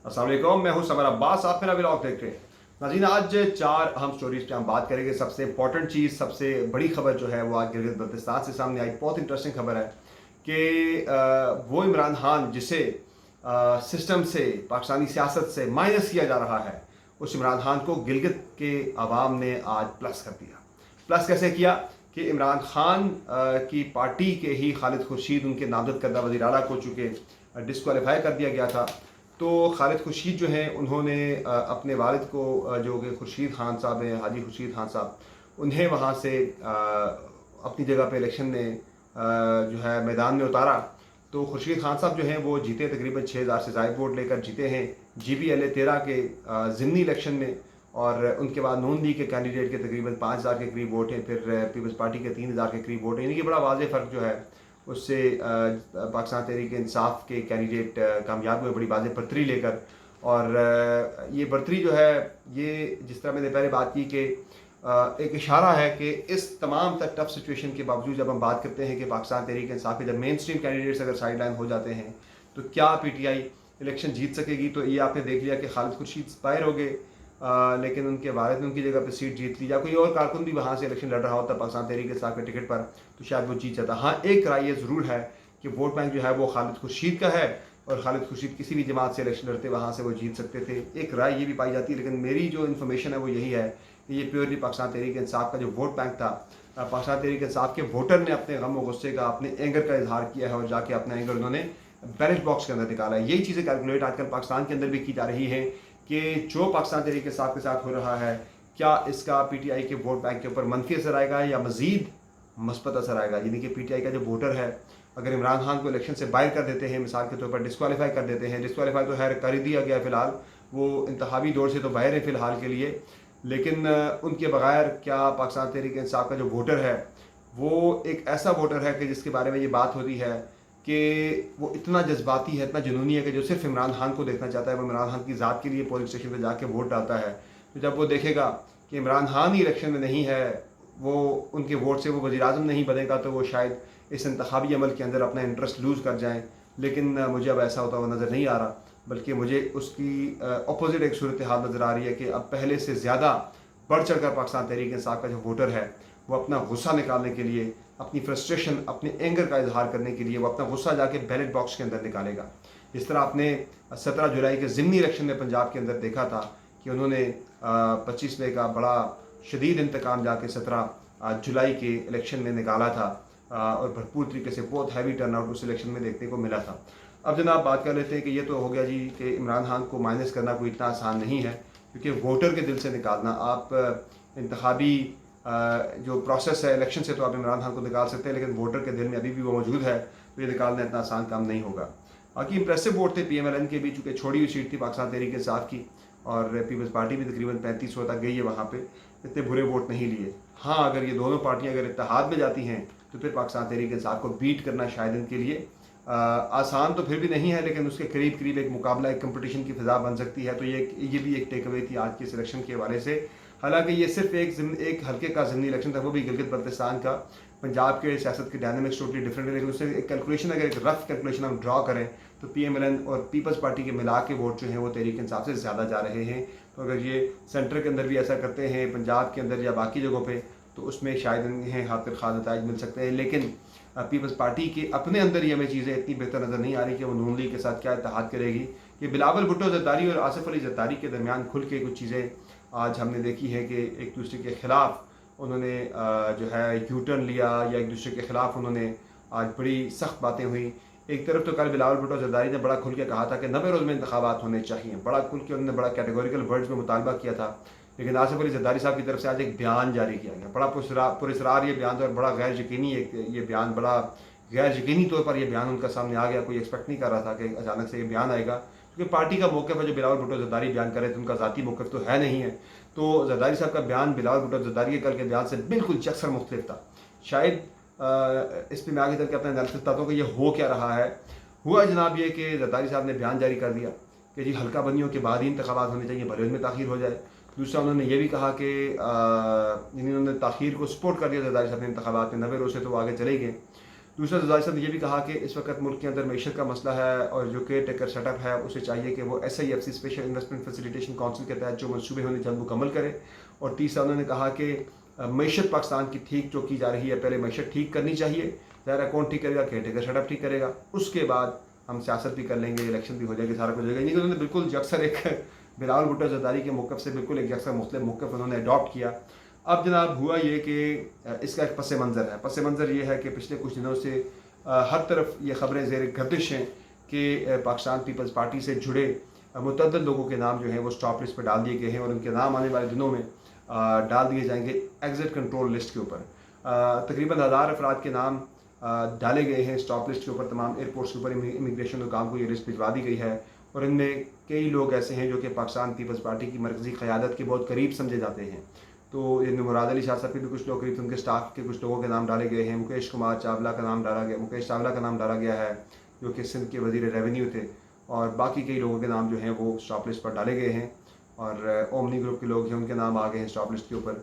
अस्सलाम वालेकुम, मैं हूं समर अब्बास। आप मेरा व्लॉग देख रहे हैं। नाज़रीन, आज 4 अहम स्टोरीज पे हम बात करेंगे। सबसे इंपॉर्टेंट चीज़, सबसे बड़ी खबर जो है वो आज गिलगित बल्तिस्तान से सामने आई। बहुत इंटरेस्टिंग खबर है कि वो इमरान खान जिसे सिस्टम से, पाकिस्तानी सियासत से माइनस किया जा रहा है, उस इमरान खान को गिलगित के अवाम ने आज प्लस कर दिया। प्लस कैसे किया कि इमरान खान की पार्टी के ही खालिद खुर्शीद, उनके नामजद करदा वज़ीर आला को चूँकि डिस्क्वालीफाई कर दिया गया था, तो खालिद खुर्शीद जो हैं उन्होंने अपने वालिद को जो कि खुर्शीद खान साहब हैं, हाजी खुर्शीद खान साहब, उन्हें वहाँ से अपनी जगह पे इलेक्शन में जो है मैदान में उतारा। तो खुर्शीद खान साहब जो हैं वो जीते, तकरीबन 6000 से ज़ायद वोट लेकर जीते हैं GBLA 13 के ज़िमनी इलेक्शन में। और उनके बाद नून लीग के कैंडिडेट के तकरीबन 5000 के करीब वोट हैं, फिर पीपल्स पार्टी के 3000 के करीब वोट हैं। यानी कि बड़ा वाज़ेह फ़र्क जो है उससे पाकिस्तान तहरीक इंसाफ के कैंडिडेट कामयाब हुए बड़ी वाज़ेह बरतरी लेकर। और ये बरतरी जो है, ये जिस तरह मैंने पहले बात की कि एक इशारा है कि इस तमाम तक टफ सिचुएशन के बावजूद जब हम बात करते हैं कि पाकिस्तान तहरीक इंसाफ के जब मेन स्ट्रीम कैंडिडेट्स अगर साइड लाइन हो जाते हैं तो क्या PTI इलेक्शन जीत सकेगी। तो ये आपने देख लिया कि खालिद खुर्शीद एक्सपायर हो गए, लेकिन उनके वालिद ने उनकी जगह पर सीट जीत ली, या कोई और कारकुन भी वहाँ से इलेक्शन लड़ रहा होता पाकिस्तान तहरीक इंसाफ के टिकट पर, तो शायद वो जीत जाता। हाँ, एक राय ये ज़रूर है कि वोट बैंक जो है वो खालिद खुर्शीद का है, और खालिद खुर्शीद किसी भी जमात से इलेक्शन लड़ते वहाँ से वो जीत सकते थे। एक राय ये भी पाई जाती है, लेकिन मेरी जो इन्फॉर्मेशन है वो यही है कि ये प्योरली पाकिस्तान तहरीक इंसाफ का जो वोट बैंक था, पाकिस्तान तहरीक इंसाफ के वोटर ने अपने गम और गुस्से का, अपने एंगर का इजहार किया है, और जाके अपना एंगर उन्होंने बैलेट बॉक्स के अंदर निकाला है। यही चीज़ें कैलकुलेट आजकल पाकिस्तान के अंदर भी की जा रही है कि जो पाकिस्तान तहरीक इंसाफ के साथ हो रहा है, क्या इसका PTI के वोट बैंक के ऊपर मनफी असर आएगा या मज़ीद मस्बत असर आएगा। यानी कि PTI का जो वोटर है, अगर इमरान खान को इलेक्शन से बाहर कर देते हैं, मिसाल के तौर पर डिस्क्वालीफाई कर देते हैं, डिस्क्वालीफाई तो खैर कर ही दिया गया फ़िलहाल, वो इंतखाबी दौर से तो बाहर है फ़िलहाल के लिए, लेकिन उनके बगैर क्या पाकिस्तान तहरीक इंसाफ का जो वोटर है वो एक ऐसा वोटर है कि जिसके बारे में ये बात होती है कि वो इतना जज्बाती है, इतना जुनूनी है कि जो सिर्फ इमरान खान को देखना चाहता है, वो इमरान खान की ज़ात के लिए पोलिंग स्टेशन पर जाके वोट डालता है। तो जब वो देखेगा कि इमरान खान ही इलेक्शन में नहीं है, वो उनके वोट से वो वज़ीर-ए-आज़म नहीं बनेगा, तो वो शायद इस इंतखाबी अमल के अंदर अपना इंटरेस्ट लूज़ कर जाएँ। लेकिन मुझे अब ऐसा होता हुआ नज़र नहीं आ रहा, बल्कि मुझे उसकी अपोजिट एक सूरत हाल नज़र आ रही है कि अब पहले से ज़्यादा बढ़ चढ़ कर पाकिस्तान तहरीक इंसाफ का जो वोटर है वो अपना गुस्सा निकालने के लिए, अपनी फ्रस्ट्रेशन, अपने एंगर का इजहार करने के लिए वो अपना गुस्सा जाके बैलेट बॉक्स के अंदर निकालेगा। जिस तरह आपने 17 जुलाई के ज़िमनी इलेक्शन में पंजाब के अंदर देखा था कि उन्होंने 25 मई का बड़ा शदीद इंतकाम जाके 17 जुलाई के इलेक्शन में निकाला था, और भरपूर तरीके से बहुत हैवी टर्नआउट उस इलेक्शन में देखने को मिला था। अब जनाब बात कर लेते हैं कि ये तो हो गया जी कि इमरान खान को माइनस करना कोई इतना आसान नहीं है, क्योंकि वोटर के दिल से निकालना, आप इंतखाबी जो प्रोसेस है इलेक्शन से तो आप इमरान खान को निकाल सकते हैं, लेकिन वोटर के दिल में अभी भी वो मौजूद है, तो ये निकालना इतना आसान काम नहीं होगा। बाकी इंप्रेसिव वोट थे PMLN के भी, चूँकि छोड़ी हुई सीट थी पाकिस्तान तहरीक इंसाफ की, और पीपल्स पार्टी भी तकरीबन 3500 तक गई है वहाँ पे, इतने बुरे वोट नहीं लिए। हाँ, अगर ये दोनों पार्टियाँ अगर इत्तेहाद में जाती हैं तो फिर पाकिस्तान तहरीक इंसाफ को बीट करना शायद इनके लिए आसान तो फिर भी नहीं है, लेकिन उसके करीब करीब एक मुकाबला, एक कंपटीशन की फ़िज़ा बन सकती है। तो ये भी एक टेक अवे थी आज के सिलेक्शन के हवाले से। हालांकि ये सिर्फ एक हल्के का ज़िमनी इलेक्शन था, वो भी गिलगित बल्तिस्तान का। पंजाब के सियासत के डायनामिक्स टोटली डिफरेंट है, लेकिन उससे एक कैलकुलेशन, अगर एक रफ कैलकुलेशन हम ड्रा करें तो PMLN और पीपल्स पार्टी के मिला के वोट जो हैं वो तहरीक इंसाफ से ज़्यादा जा रहे हैं। तो अगर ये सेंटर के अंदर भी ऐसा करते हैं, पंजाब के अंदर या बाकी जगहों पर, तो उसमें शायद इन्हें हाथ खा नताइज मिल सकते हैं। लेकिन पीपल्स पार्टी के अपने अंदर ही हमें चीज़ें इतनी बेहतर नज़र नहीं आ रही कि वो नून लीग के साथ क्या इत्तेहाद करेगी। कि बिलावल भुट्टो ज़रदारी और आसिफ अली ज़रदारी के दरमियान खुल के कुछ चीज़ें आज हमने देखी है कि एक दूसरे के ख़िलाफ़ उन्होंने जो है यू टर्न लिया, या एक दूसरे के ख़िलाफ़ उन्होंने आज बड़ी सख्त बातें हुई। एक तरफ तो कल बिलावल भुट्टो ज़रदारी ने बड़ा खुल के कहा था कि 90 रोज़ में इंतखाबात होने चाहिए, बड़ा खुल के उन्होंने बड़ा कैटेगोरिकल वर्ड्स में मुतालबा किया था। लेकिन आसिफ अली ज़रदारी साहब की तरफ से आज एक बयान जारी किया गया, बड़ा पुरस्रार ये बयान था, और बड़ा गैर यकीनी ये बयान, बड़ा गैर यकीनी तौर पर यह बयान उनका सामने आ गया। कोई एक्सपेक्ट नहीं कर रहा था कि अचानक से ये बयान आएगा, क्योंकि पार्टी का मौक़िफ़ है जो बिलावल भुट्टो ज़रदारी बयान करे थे, उनका ज़ाती मौक़िफ़ तो है नहीं है। तो ज़रदारी साहब का बयान बिलावल भुट्टो ज़रदारी के कल के बयान से बिल्कुल यकसर मुख्तलिफ था। शायद इस पर मैं आगे चल के अपना एनालिसिस बताता हूँ कि ये हो क्या रहा है। हुआ जनाब ये कि ज़रदारी साहब ने बयान जारी कर दिया कि जी हल्का बंदियों के बाद ही इंतखाबात होने चाहिए, भले में ताख़ीर हो जाए। दूसरा उन्होंने ये भी कहा कि उन्होंने ताख़ीर को सपोर्ट कर दिया ज़रदारी साहब ने इंतखाबात में, 90 रोज़ से तो वो आगे चले गए। दूसरा जरदारी साहब ने ये भी कहा कि इस वक्त मुल्क के अंदर मीशत का मसला है और जो केयर टेकर सेटअप है उसे चाहिए कि वो SIFC special investment facilitation council के तहत जो मनसूबे होने जल्द मुकम्मल करे। और तीसरा उन्होंने कहा कि मीशत पाकिस्तान की ठीक जो की जा रही है, पहले मीशत ठीक करनी चाहिए, ज़ाहिर कौन ठीक करेगा, केयर टेकर सेटअप ठीक करेगा, उसके बाद हम सियासत भी कर लेंगे, इलेक्शन भी हो जाएगी, सारा कुछ हो जाएगा। यानी कि उन्होंने बिल्कुल यकसर एक बिलावल भुट्टो जरदारी के मौक़िफ़ से बिल्कुल एक यकसर मुख्तलिफ मौक़िफ़ उन्होंने अडॉप्ट किया। अब जनाब हुआ ये कि इसका एक पस मंज़र है। पस मंज़र ये है कि पिछले कुछ दिनों से हर तरफ ये ख़बरें ज़ेर गर्दिश हैं कि पाकिस्तान पीपल्स पार्टी से जुड़े मुतअद्दिद लोगों के नाम जो हैं वो स्टॉप लिस्ट पर डाल दिए गए हैं और उनके नाम आने वाले दिनों में डाल दिए जाएंगे एग्ज़िट कंट्रोल लिस्ट के ऊपर। तकरीबन 1000 अफराद के नाम डाले गए हैं स्टॉप लिस्ट के ऊपर। तमाम एयरपोर्ट्स के ऊपर इमिग्रेशन हुकाम को ये लिस्ट भिजवा दी गई है और इनमें कई लोग ऐसे हैं जो कि पाकिस्तान पीपल्स पार्टी की मरकज़ी क़यादत के बहुत करीब समझे जाते हैं। तो इनमें मुराद अली शाह साहब के भी कुछ लोग करीब उनके स्टाफ के कुछ लोगों के नाम डाले गए हैं। मुकेश चावला का नाम डाला गया है जो कि सिंध के वज़ीर रेवेन्यू थे, और बाकी कई लोगों के नाम जो हैं वो स्टॉप लिस्ट पर डाले गए हैं और ओमनी ग्रुप के लोग हैं उनके नाम आ गए हैं स्टॉप लिस्ट के ऊपर।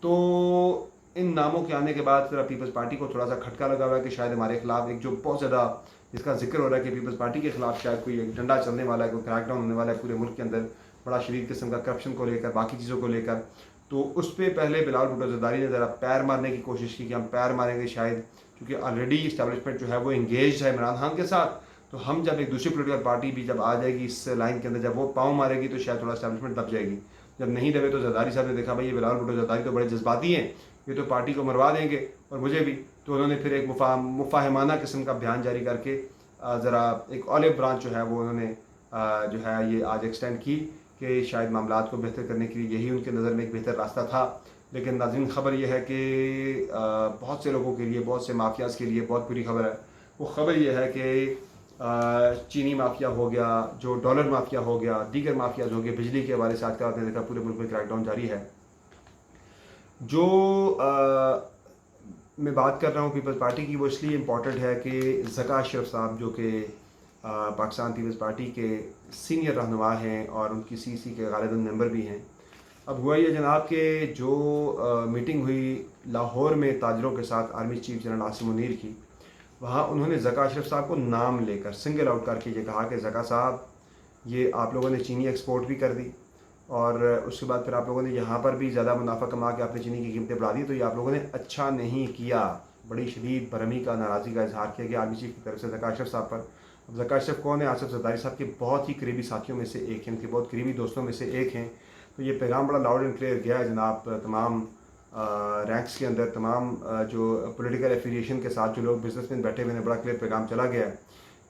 तो इन नामों के आने के बाद फिर पीपल्स पार्टी को थोड़ा सा खटका लगा हुआ है कि शायद हमारे खिलाफ एक जो बहुत ज़्यादा जिसका जिक्र हो रहा है कि पीपल्स पार्टी के खिलाफ शायद कोई एक डंडा चलने वाला है, कोई क्रैकडाउन होने वाला है पूरे मुल्क के अंदर, बड़ा शदीद किस्म का करप्शन को लेकर, बाकी चीज़ों को लेकर। तो उस पर पहले बिलावल भुट्टो जरदारी ने ज़रा पैर मारने की कोशिश की कि हम पैर मारेंगे शायद, क्योंकि ऑलरेडी इस्टेब्लिशमेंट जो है वो इंगेज है इमरान खान के साथ। तो हम जब एक दूसरी पोलिटिकल पार्टी भी जब आ जाएगी इस लाइन के अंदर, जब वो पाँव मारेगी तो शायद थोड़ा इस्टेब्लिशमेंट दब जाएगी। जब नहीं दबे तो जरदारी साहब ने देखा भाई ये बिलावल भुट्टो जरदारी तो बड़े जज्बाती हैं, ये तो पार्टी को मरवा देंगे और मुझे भी। तो उन्होंने फिर एक मुफाहमाना किस्म का बयान जारी करके ज़रा एक ऑलिव ब्रांच जो है वो उन्होंने जो है ये आज एक्सटेंड की कि शायद मामलात को बेहतर करने के लिए यही उनके नज़र में एक बेहतर रास्ता था। लेकिन नाज़रीन ख़बर यह है कि बहुत से लोगों के लिए, बहुत से माफियाज़ के लिए बहुत बुरी खबर है। वो ख़बर यह है कि चीनी माफिया हो गया, जो डॉलर माफिया हो गया, दीगर माफियाज हो गए, बिजली के हवाले से आजकल आपने देखा पूरे मुल्क में क्रैकडाउन जारी है। जो मैं बात कर रहा हूँ पीपल्स पार्टी की, वो इसलिए इम्पॉर्टेंट है कि ज़का अशरफ साहब जो कि पाकिस्तान पीपल्स पार्टी के सीनियर रहनुमा हैं और उनकी CC के गालिबन मेंबर भी हैं। अब हुआ ये जनाब कि जो मीटिंग हुई लाहौर में ताजरों के साथ army chief general Asim Munir की, वहाँ उन्होंने ज़का अशरफ साहब को नाम लेकर सिंगल आउट करके ये कहा कि ज़का साहब ये आप लोगों ने चीनी एक्सपोर्ट भी कर दी और उसके बाद फिर आप लोगों ने यहाँ पर भी ज़्यादा मुनाफा कमा के आपने चीनी की कीमतें बढ़ा दी, तो ये आप लोगों ने अच्छा नहीं किया। बड़ी शदीद बरहमी का, नाराज़गी का इजहार किया गया आर्मी चीफ की तरफ से ज़का अशरफ साहब पर। अब ज़का अशरफ कौन है? आसिफ जरदारी साहब के बहुत ही करीबी साथियों में से एक हैं, उनके बहुत करीबी दोस्तों में से एक हैं। तो ये पैगाम बड़ा लाउड एंड क्लियर गया है जनाब तमाम रैंक्स के अंदर, तमाम जो पॉलिटिकल एफिलिएशन के साथ जो लोग बिजनेसमैन बैठे हुए हैं, बड़ा क्लियर पैगाम चला गया है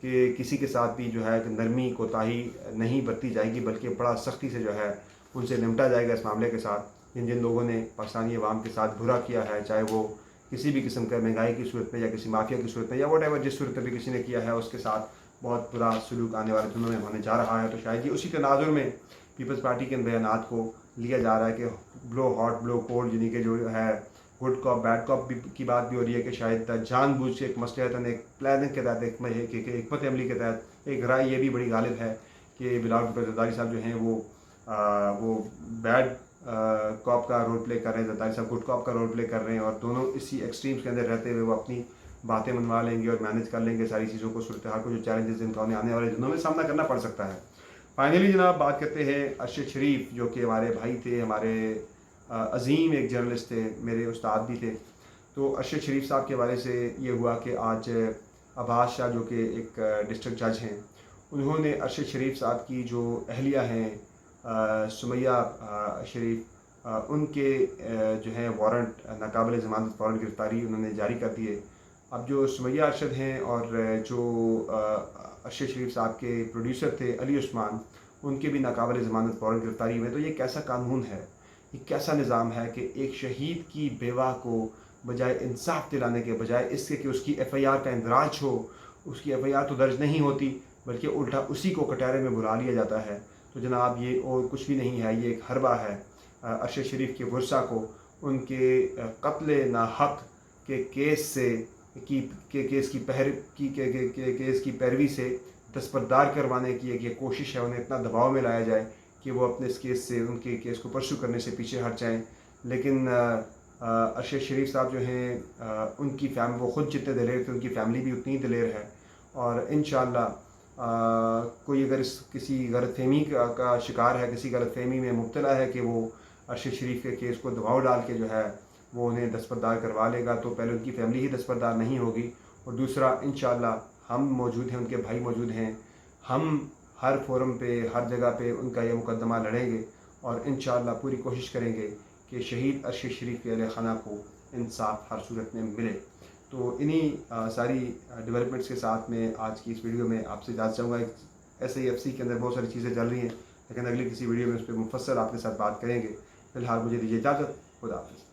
कि किसी के साथ भी जो है नरमी कोताही नहीं बरती जाएगी, बल्कि बड़ा सख्ती से जो है उनसे निपटा जाएगा इस मामले के साथ। जिन जिन लोगों ने पाकिस्तानी अवाम के साथ बुरा किया है, चाहे वो किसी भी किस्म का महंगाई की सूरत में या किसी माफिया की सूरत में या वट एवर जिस सूरत में भी किसी ने किया है, उसके साथ बहुत बुरा सलूक आने वाले दिनों में होने जा रहा है। तो शायद ये उसी तनाजुर में पीपल्स पार्टी के इन बयानात को लिया जा रहा है कि ब्लो हॉट ब्लो कोल्ड, यानी कि जो है गुड कॉप बैड कॉप की बात भी हो रही है कि शायद जानबूझ के एक मसलहतन, एक प्लानिंग के तहत, एक हिकमत अमली के तहत एक राय ये भी बड़ी गालिब है कि बिलावल भुट्टो जरदारी साहब जो हैं वो बैड कॉप का रोल प्ले कर रहे हैं, जरदारी साहब गुड कॉप का रोल प्ले कर रहे हैं, और दोनों इसी एक्सट्रीम्स के अंदर रहते हुए वो अपनी बातें मनवा लेंगे और मैनेज कर लेंगे सारी चीज़ों को, सूरत हाल को, जो चैलेंजेस जिनका उन्हें आने वाले दिनों में सामना करना पड़ सकता है। फाइनली जनाब बात करते हैं अरशद शरीफ, जो कि हमारे भाई थे, हमारे अजीम एक जर्नलिस्ट थे, मेरे उस्ताद भी थे। तो अरशद शरीफ साहब के हवाले से ये हुआ कि आज अब्बास शाह जो कि एक डिस्ट्रिक्ट जज हैं, उन्होंने अरशद शरीफ साहब की जो अहलिया हैं सुमैया शरीफ, उनके जो है वारंट, नाकाबिल ज़मानत वारंट गिरफ़्तारी उन्होंने जारी कर दिए। अब जो सुमैया अरशद हैं और जो अरशद शरीफ साहब के प्रोड्यूसर थे अली उस्मान, उनके भी नाकाबिल ज़मानत वारंट गिरफ़्तारी में। तो ये कैसा कानून है, ये कैसा निज़ाम है कि एक शहीद की बेवा को बजाय इंसाफ दिलाने के बजाय इसके कि उसकी FIR का इंदराज हो, उसकी FIR तो दर्ज नहीं होती बल्कि उल्टा उसी को कटहरे में बुला लिया जाता है। तो जनाब ये और कुछ भी नहीं है, ये एक हरबा है अरशद शरीफ के वर्सा को उनके कत्ल नाहक के केस से केस की पैरवी से दस्तबरदार करवाने की एक ये कोशिश है। उन्हें इतना दबाव में लाया जाए कि वो अपने इस केस से, उनके केस को परसू करने से पीछे हट जाएं। लेकिन अरशद शरीफ साहब जो हैं उनकी वो ख़ुद जितने दिलेर थे उनकी फ़ैमिली भी उतनी दिलेर है। और इंशाअल्लाह कोई अगर किसी गलतफ़हमी का शिकार है, किसी गलतफ़हमी में मुब्तला है कि वो अरशद शरीफ के केस को दबाव डाल के जो है वो उन्हें दस्तबरदार करवा लेगा, तो पहले उनकी फ़ैमिली ही दस्तबरदार नहीं होगी। और दूसरा, इंशाअल्लाह हम मौजूद हैं, उनके भाई मौजूद हैं, हम हर फोरम पे, हर जगह पे उनका ये मुकदमा लड़ेंगे और इंशाअल्लाह पूरी कोशिश करेंगे कि शहीद अरशद शरीफ के अहले खाना को इंसाफ हर सूरत में मिले। तो इन्हीं सारी डेवलपमेंट्स के साथ में आज की इस वीडियो में आपसे इजाज़त चाहूँगा। SAFC के अंदर बहुत सारी चीज़ें चल रही हैं, लेकिन अगली किसी वीडियो में उस पर मुफस्सल आपके साथ बात करेंगे। फ़िलहाल मुझे दीजिए इजाज़त। खुदा हाफ़िज़।